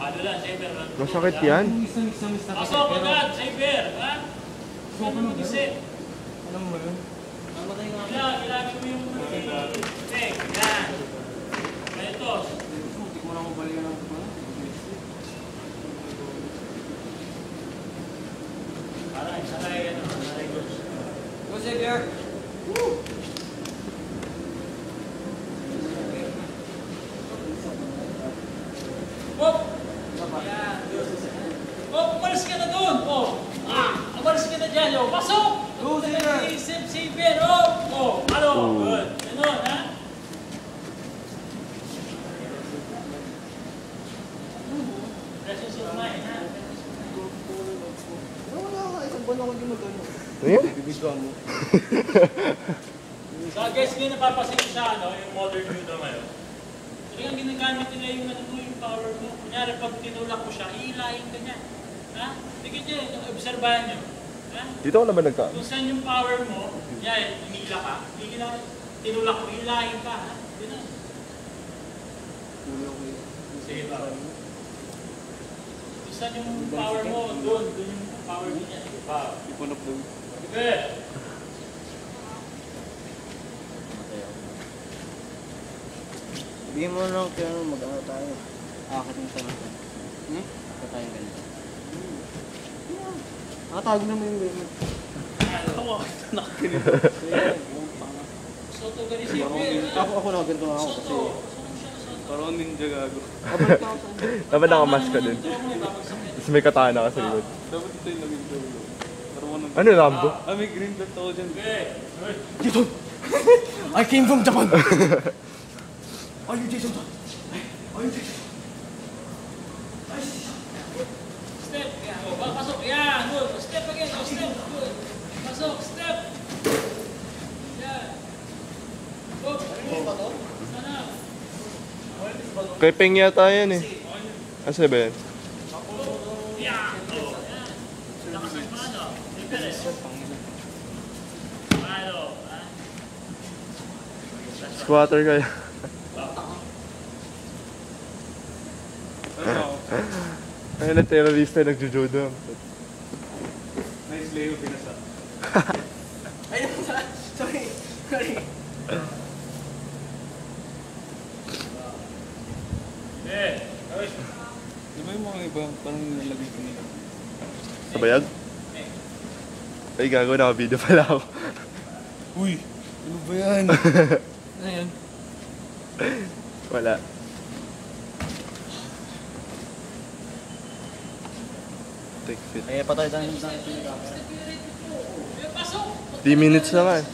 Ano lang, Saber. Masakit yan. Pasok agad, Saber. Ha? Huwag mo mag-isip. Alam mo yun? Mamatay nga ako. Ilagay mo yung... Okay, yan. Ito. Hindi ko na akong balikan ng ito. Aray, saray, ano, saray goods. Go, Xavier! Woo! Hop! Yan. Hop, umalis ka na doon. Oh. Umalis ka na dyan. Oh. Pasok! Go, Xavier! Isip, Saber. Oh. Ano? Good. Ganun, ha? Presence of mind, ha? Wala ka, isang buwan ako hindi magano. Ayun? Bibigyan mo. So, I guess hindi napapasin ko sa ano, yung modern judo ngayon. Talagang ginagamit nila yung, ano, yung power mo. Kunyari, pag tinulak mo siya, hihilahin ka niya. Ha? Tignan niyo, obserbahan niyo. Ha? Dito ko naman nagka. Kung saan yung power mo, yan, hinila ka, tinulak mo, hilahin ka. Ha? Yun na. Sige ba? Kung saan yung power mo, doon yung power niya. Wow. Ipunok doon. Sige. Bigyan mo lang kaya mag-ano tayo. Akit yung tanong ko. Akit tayong ganito. Nakatago naman yung ganito. Tawa. Nakakinito. Soto ganun si Saber. Ako na ganito ako kasi. Soto. Parang ninja gago. Dapat nakamask ka din. Tapos may katana ka sa likod. Dapat ito yung naging dulo. Ano, Rambo? May green belt ako dyan. Okay. Dito! I came from Japan! Are you Jason? Are you Jason? Step. Yan. O, pasok. Yan. Good. Step again. O, step. Good. Pasok. Step. Yan. Go. Sana. Kay Peng yata yan eh. Asa ba yan? Yan. O. Yan. Lakas ng mano. Saber. Mano. Ha? Squatter kaya. Ayun na terrorista nagjujudo. Nice Leo, pinasa. Ayun, sorry. Sorry. Eh. Di ba yung mga iba, parang nilalagay ko nila? Sa bayag? Ay, gago, naka-video pala ako. Uy! Ano ba yan? Ano yun? Wala. Take fit. Ay, patay tayo ng pinag-camera. Pasok. 3 minutes na nga eh.